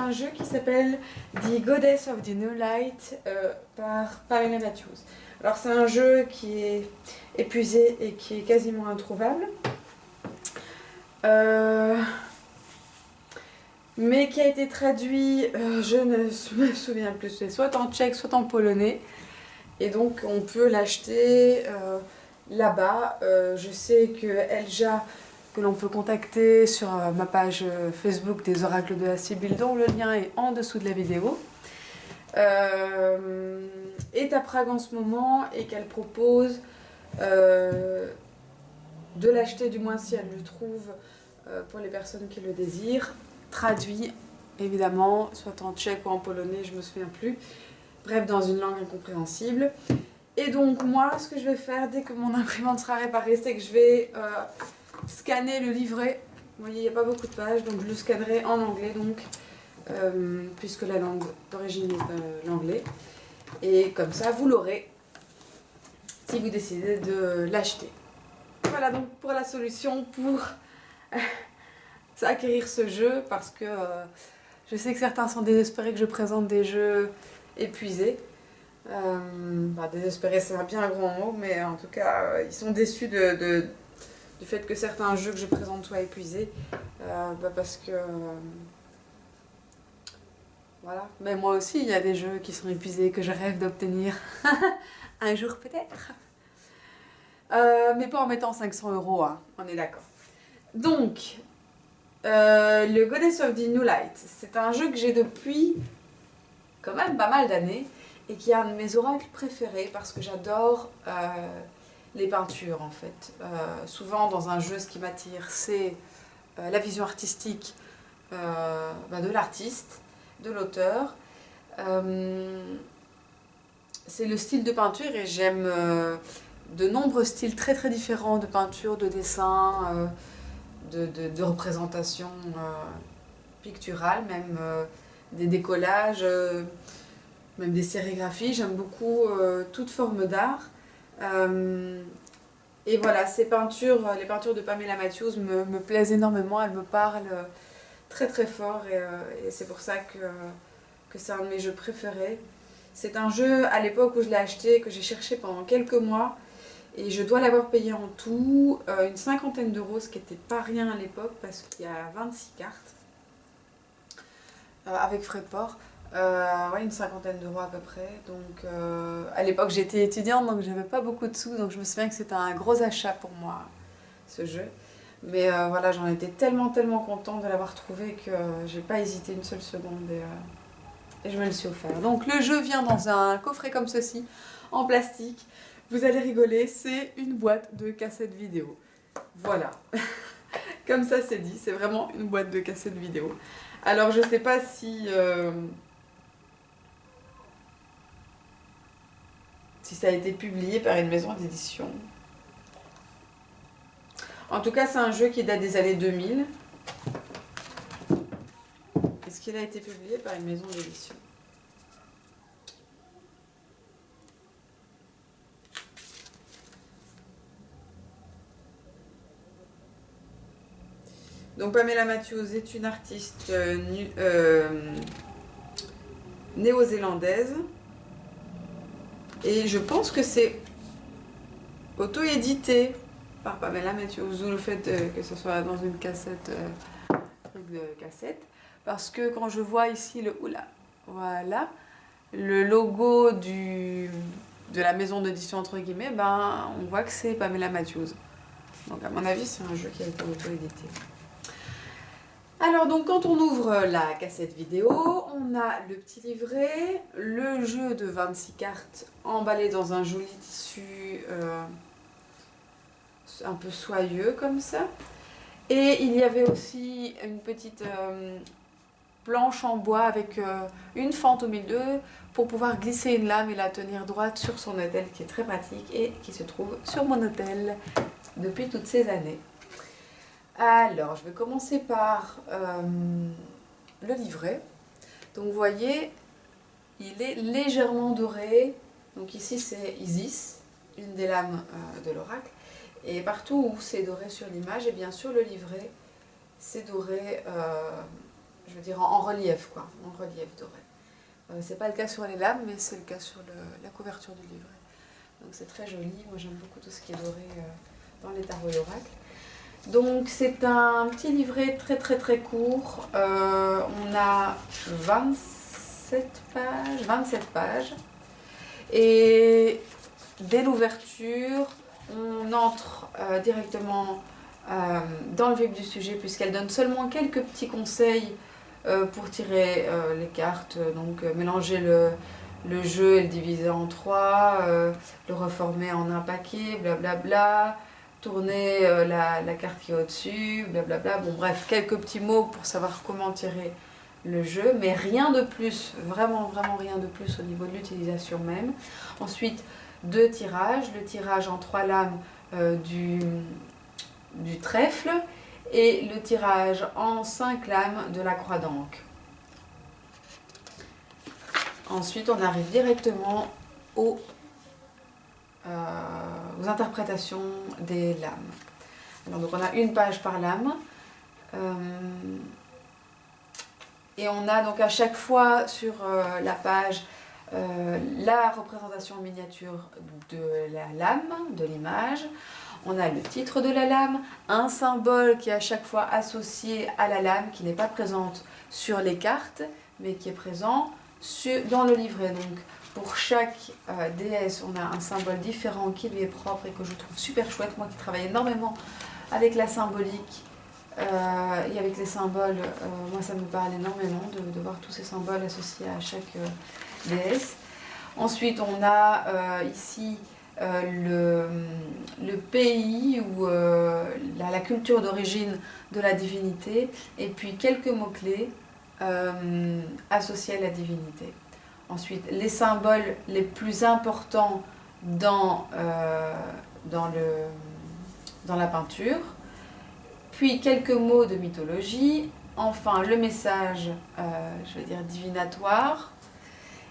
un jeu qui s'appelle The Goddess of the New Light par Pamela Matthews. Alors c'est un jeu qui est épuisé et qui est quasiment introuvable. Mais qui a été traduit, je ne me souviens plus, c'est soit en tchèque, soit en polonais. Et donc on peut l'acheter là-bas. Je sais que Elja, que l'on peut contacter sur ma page Facebook des Oracles de la Sibylle, dont le lien est en dessous de la vidéo, est à Prague en ce moment et qu'elle propose de l'acheter, du moins si elle le trouve, pour les personnes qui le désirent, traduit évidemment, soit en tchèque ou en polonais, je me souviens plus, bref, dans une langue incompréhensible. Et donc moi, ce que je vais faire dès que mon imprimante sera réparée, c'est que je vais scanner le livret. Vous voyez, il n'y a pas beaucoup de pages, donc je le scannerai en anglais, donc, puisque la langue d'origine est l'anglais. Et comme ça, vous l'aurez si vous décidez de l'acheter. Voilà donc pour la solution pour acquérir ce jeu, parce que je sais que certains sont désespérés que je présente des jeux épuisés. Désespérés, c'est bien un grand mot, mais en tout cas, ils sont déçus du fait que certains jeux que je présente soient épuisés. Parce que... voilà. Mais moi aussi, il y a des jeux qui sont épuisés que je rêve d'obtenir un jour peut-être. Mais pas en mettant 500 €, hein, on est d'accord. Donc, le Goddess of the New Light, c'est un jeu que j'ai depuis quand même pas mal d'années et qui est un de mes oracles préférés parce que j'adore les peintures en fait. Souvent dans un jeu, ce qui m'attire, c'est la vision artistique de l'artiste, de l'auteur. C'est le style de peinture et j'aime de nombreux styles très très différents de peinture, de dessin, de représentation picturale, même des décollages, même des sérigraphies. J'aime beaucoup toute forme d'art. Et voilà, ces peintures, les peintures de Pamela Matthews me plaisent énormément, elles me parlent très très fort et c'est pour ça que c'est un de mes jeux préférés. C'est un jeu à l'époque où je l'ai acheté, que j'ai cherché pendant quelques mois et je dois l'avoir payé en tout une 50aine d'euros, ce qui n'était pas rien à l'époque parce qu'il y a 26 cartes avec frais de port. Ouais, une 50aine d'euros à peu près. Donc à l'époque j'étais étudiante donc j'avais pas beaucoup de sous, donc je me souviens que c'était un gros achat pour moi ce jeu. Mais voilà, j'en étais tellement contente de l'avoir trouvé que j'ai pas hésité une seule seconde et je me le suis offert. Donc le jeu vient dans un coffret comme ceci, en plastique. Vous allez rigoler, c'est une boîte de cassettes vidéo. Voilà. Comme ça c'est dit, c'est vraiment une boîte de cassettes vidéo. Alors je sais pas si ça a été publié par une maison d'édition. En tout cas, c'est un jeu qui date des années 2000. Est-ce qu'il a été publié par une maison d'édition ? Donc Pamela Matthews est une artiste néo-zélandaise. Et je pense que c'est auto-édité par Pamela Matthews, ou le fait que ce soit dans une cassette, truc de cassette. Parce que quand je vois ici voilà, le logo de la maison d'édition entre guillemets, on voit que c'est Pamela Matthews. Donc à mon avis, c'est un jeu qui a été auto-édité. Alors donc quand on ouvre la cassette vidéo, on a le petit livret, le jeu de 26 cartes emballé dans un joli tissu un peu soyeux comme ça. Et il y avait aussi une petite planche en bois avec une fente au milieu pour pouvoir glisser une lame et la tenir droite sur son autel, qui est très pratique et qui se trouve sur mon autel depuis toutes ces années. Alors, je vais commencer par le livret. Donc, vous voyez, il est légèrement doré. Donc ici, c'est Isis, une des lames de l'oracle. Et partout où c'est doré sur l'image, et bien sûr le livret, c'est doré je veux dire en relief, quoi, en relief doré. C'est pas le cas sur les lames, mais c'est le cas sur la couverture du livret. Donc c'est très joli, moi j'aime beaucoup tout ce qui est doré dans les tarots d'oracle. Donc c'est un petit livret très très très court, on a 27 pages, et dès l'ouverture, on entre directement dans le vif du sujet, puisqu'elle donne seulement quelques petits conseils pour tirer les cartes, donc mélanger le jeu et le diviser en 3, le reformer en un paquet, blablabla, tourner la carte qui est au-dessus, blablabla. Bon bref, quelques petits mots pour savoir comment tirer le jeu, mais rien de plus, vraiment rien de plus au niveau de l'utilisation même. Ensuite, 2 tirages, le tirage en 3 lames du trèfle et le tirage en 5 lames de la croix d'Ancre. Ensuite, on arrive directement aux interprétations des lames. Alors, donc on a une page par lame. Et on a donc à chaque fois sur la page la représentation en miniature de la lame, de l'image. On a le titre de la lame, un symbole qui est à chaque fois associé à la lame, qui n'est pas présente sur les cartes, mais qui est présent dans le livret. Donc pour chaque déesse, on a un symbole différent qui lui est propre et que je trouve super chouette. Moi qui travaille énormément avec la symbolique et avec les symboles, moi ça me parle énormément de voir tous ces symboles associés à chaque déesse. Ensuite, on a ici le pays ou la culture d'origine de la divinité, et puis quelques mots-clés associés à la divinité. Ensuite, les symboles les plus importants dans la peinture, puis quelques mots de mythologie, enfin le message, je vais dire divinatoire,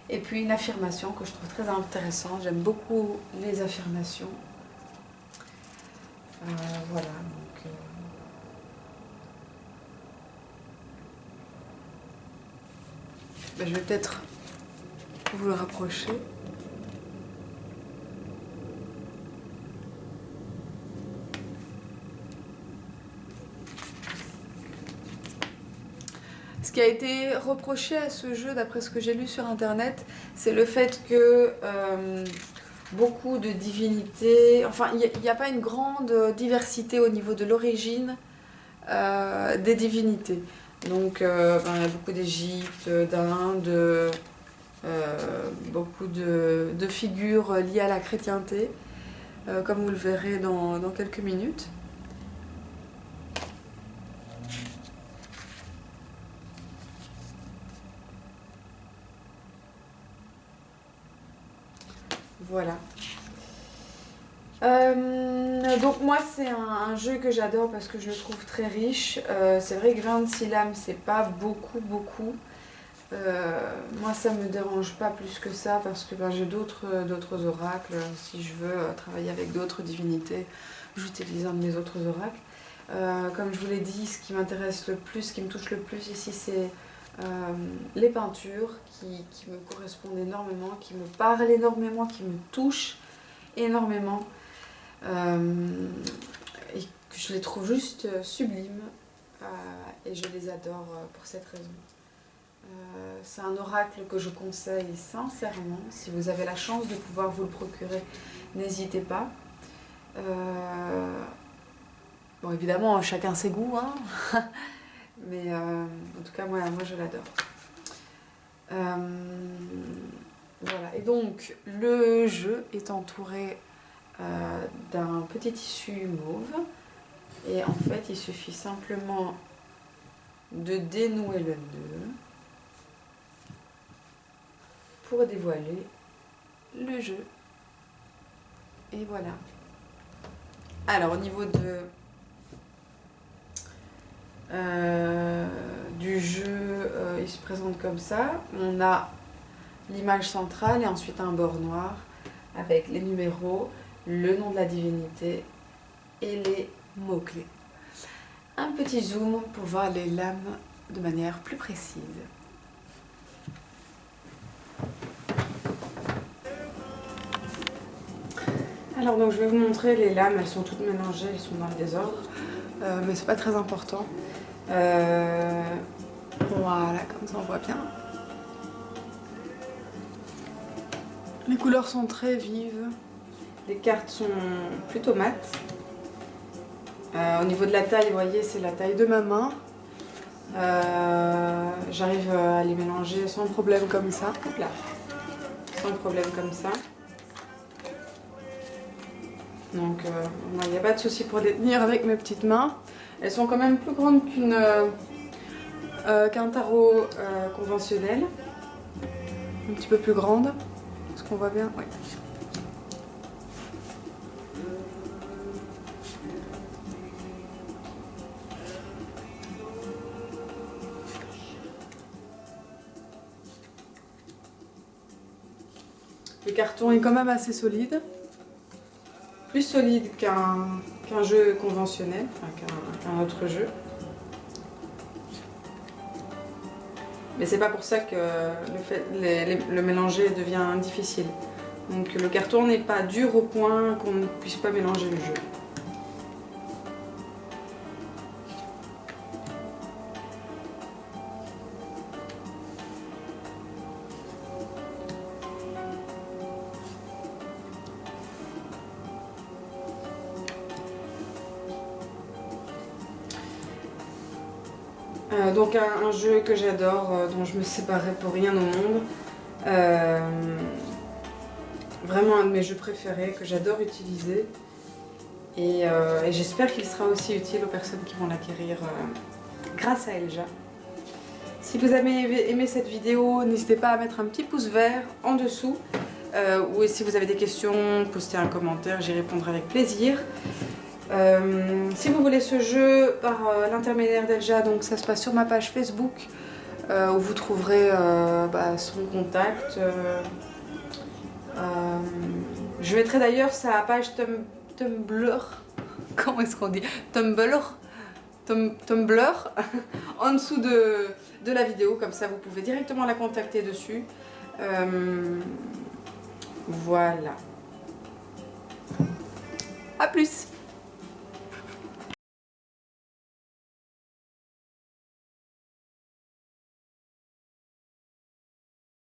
et puis une affirmation que je trouve très intéressante. J'aime beaucoup les affirmations. Voilà, donc... je vais peut-être vous le rapprocher. Ce qui a été reproché à ce jeu, d'après ce que j'ai lu sur internet, c'est le fait que beaucoup de divinités, enfin il n'y a pas une grande diversité au niveau de l'origine des divinités. Donc il y a beaucoup d'Égypte, d'Inde, beaucoup de figures liées à la chrétienté, comme vous le verrez dans quelques minutes. Voilà. Donc moi c'est un jeu que j'adore parce que je le trouve très riche. C'est vrai que 26 lames c'est pas beaucoup. Moi ça me dérange pas plus que ça parce que j'ai d'autres oracles. Si je veux travailler avec d'autres divinités, j'utilise un de mes autres oracles. Comme je vous l'ai dit, ce qui m'intéresse le plus, ce qui me touche le plus ici, c'est les peintures qui me correspondent énormément, qui me parlent énormément, qui me touchent énormément. Et que je les trouve juste sublimes et je les adore pour cette raison. C'est un oracle que je conseille sincèrement. Si vous avez la chance de pouvoir vous le procurer, n'hésitez pas. Bon, évidemment, chacun ses goûts, hein. Mais en tout cas, moi je l'adore. Voilà. Et donc, le jeu est entouré d'un petit tissu mauve. Et en fait, il suffit simplement de dénouer le nœud pour dévoiler le jeu. Et voilà. Alors, au niveau du jeu, il se présente comme ça. On a l'image centrale et ensuite un bord noir avec les numéros, le nom de la divinité et les mots-clés. Un petit zoom pour voir les lames de manière plus précise. Alors donc je vais vous montrer les lames, elles sont toutes mélangées, elles sont dans le désordre, mais c'est pas très important. Voilà, comme ça on voit bien. Les couleurs sont très vives, les cartes sont plutôt mates. Au niveau de la taille, vous voyez, c'est la taille de ma main. J'arrive à les mélanger sans problème comme ça. Hop là. Sans problème comme ça. Donc il n'y a pas de souci pour les tenir avec mes petites mains. Elles sont quand même plus grandes qu'un tarot conventionnel. Un petit peu plus grande. Est-ce qu'on voit bien? Oui. Le carton est quand même assez solide. Plus solide qu'un jeu conventionnel, enfin qu'un autre jeu. Mais c'est pas pour ça que le mélanger devient difficile. Donc le carton n'est pas dur au point qu'on ne puisse pas mélanger le jeu. Donc un jeu que j'adore, dont je me séparais pour rien au monde. Vraiment un de mes jeux préférés que j'adore utiliser. Et j'espère qu'il sera aussi utile aux personnes qui vont l'acquérir grâce à Elja. Si vous avez aimé cette vidéo, n'hésitez pas à mettre un petit pouce vert en dessous. Ou si vous avez des questions, postez un commentaire, j'y répondrai avec plaisir. Si vous voulez ce jeu par l'intermédiaire d'Elja, donc ça se passe sur ma page Facebook où vous trouverez son contact. Je mettrai d'ailleurs sa page Tumblr. Comment est-ce qu'on dit? Tumblr en dessous de la vidéo, comme ça vous pouvez directement la contacter dessus. Voilà. À plus.